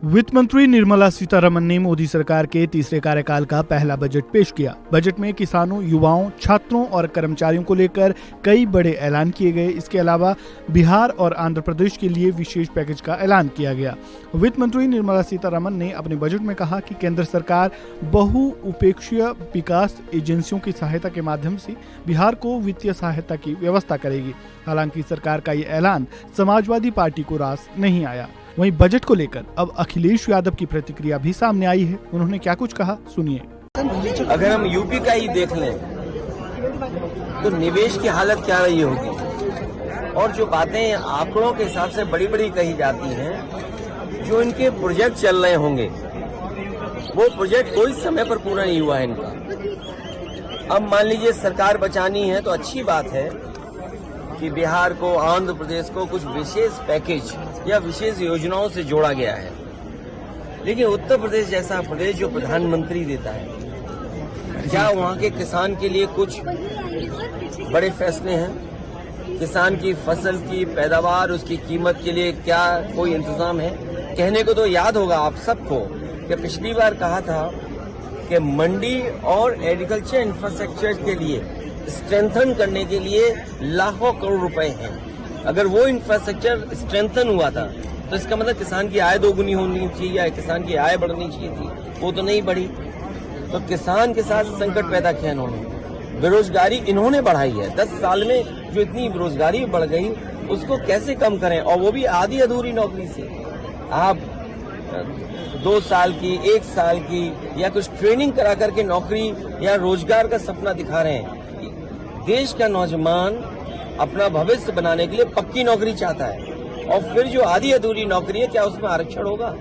वित्त मंत्री निर्मला सीतारमण ने मोदी सरकार के तीसरे कार्यकाल का पहला बजट पेश किया। बजट में किसानों, युवाओं, छात्रों और कर्मचारियों को लेकर कई बड़े ऐलान किए गए। इसके अलावा बिहार और आंध्र प्रदेश के लिए विशेष पैकेज का ऐलान किया गया। वित्त मंत्री निर्मला सीतारमण ने अपने बजट में कहा कि केंद्र सरकार बहुउपेक्षीय विकास एजेंसियों की सहायता के माध्यम से बिहार को वित्तीय सहायता की व्यवस्था करेगी। हालांकि सरकार का ये ऐलान समाजवादी पार्टी को रास नहीं आया। वहीं बजट को लेकर अब अखिलेश यादव की प्रतिक्रिया भी सामने आई है। उन्होंने क्या कुछ कहा, सुनिए। अगर हम यूपी का ही देख लें तो निवेश की हालत क्या रही होगी, और जो बातें आंकड़ों के हिसाब से बड़ी बड़ी कही जाती हैं, जो इनके प्रोजेक्ट चल रहे होंगे वो प्रोजेक्ट कोई समय पर पूरा नहीं हुआ है इनका। अब मान लीजिए सरकार बचानी है तो अच्छी बात है कि बिहार को, आंध्र प्रदेश को कुछ विशेष पैकेज या विशेष योजनाओं से जोड़ा गया है, लेकिन उत्तर प्रदेश जैसा प्रदेश जो प्रधानमंत्री देता है, क्या वहां के किसान के लिए कुछ बड़े फैसले हैं? किसान की फसल की पैदावार, उसकी कीमत के लिए क्या कोई इंतजाम है? कहने को तो याद होगा आप सबको कि पिछली बार कहा था कि मंडी और एग्रीकल्चर इंफ्रास्ट्रक्चर के लिए स्ट्रेंथन करने के लिए लाखों करोड़ रुपए हैं। अगर वो इंफ्रास्ट्रक्चर स्ट्रेंथन हुआ था तो इसका मतलब किसान की आय दोगुनी होनी चाहिए या किसान की आय बढ़नी चाहिए थी, वो तो नहीं बढ़ी। तो किसान के साथ संकट पैदा किया इन्होंने। बेरोजगारी इन्होंने बढ़ाई है। 10 साल में जो इतनी बेरोजगारी बढ़ गई उसको कैसे कम करें, और वो भी आधी अधूरी नौकरी से। आप 2 साल की, 1 साल की या कुछ ट्रेनिंग करा करके नौकरी या रोजगार का सपना दिखा रहे हैं। देश का नौजवान अपना भविष्य बनाने के लिए पक्की नौकरी चाहता है, और फिर जो आधी अधूरी नौकरी है, क्या उसमें आरक्षण होगा?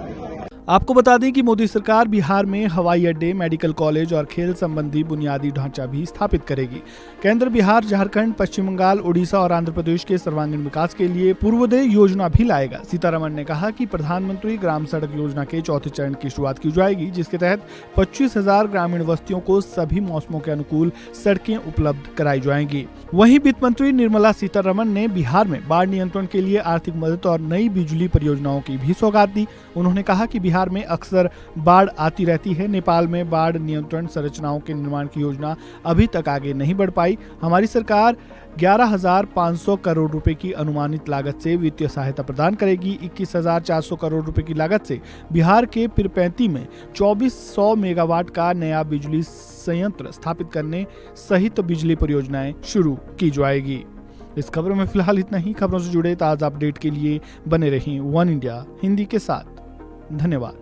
आपको बता दें कि मोदी सरकार बिहार में हवाई अड्डे, मेडिकल कॉलेज और खेल संबंधी बुनियादी ढांचा भी स्थापित करेगी। केंद्र बिहार, झारखंड, पश्चिम बंगाल, ओडिशा और आंध्र प्रदेश के सर्वांगीण विकास के लिए पूर्वोदय योजना भी लाएगा। सीतारमण ने कहा कि प्रधानमंत्री ग्राम सड़क योजना के चौथे चरण की शुरुआत की जाएगी, जिसके तहत 25,000 ग्रामीण बस्तियों को सभी मौसमों के अनुकूल सड़कें उपलब्ध कराई जाएंगी। वहीं वित्त मंत्री निर्मला सीतारमण ने बिहार में बाढ़ नियंत्रण के लिए आर्थिक मदद और नई बिजली परियोजनाओं की भी सौगात दी। उन्होंने कहा कि बिहार में अक्सर बाढ़ आती रहती है। नेपाल में बाढ़ नियंत्रण संरचनाओं के निर्माण की योजना अभी तक आगे नहीं बढ़ पाई। हमारी सरकार 11,500 करोड़ रुपए की अनुमानित लागत से वित्तीय सहायता प्रदान करेगी। 21,400 करोड़ रुपए की लागत से बिहार के पीरपैंती में 2400 मेगावाट का नया बिजली संयंत्र स्थापित करने सहित बिजली परियोजनाएं शुरू की जाएगी। इस खबर में फिलहाल इतना ही। खबरों से जुड़े ताजा अपडेट के लिए बने रहें वन इंडिया हिंदी के साथ। धन्यवाद।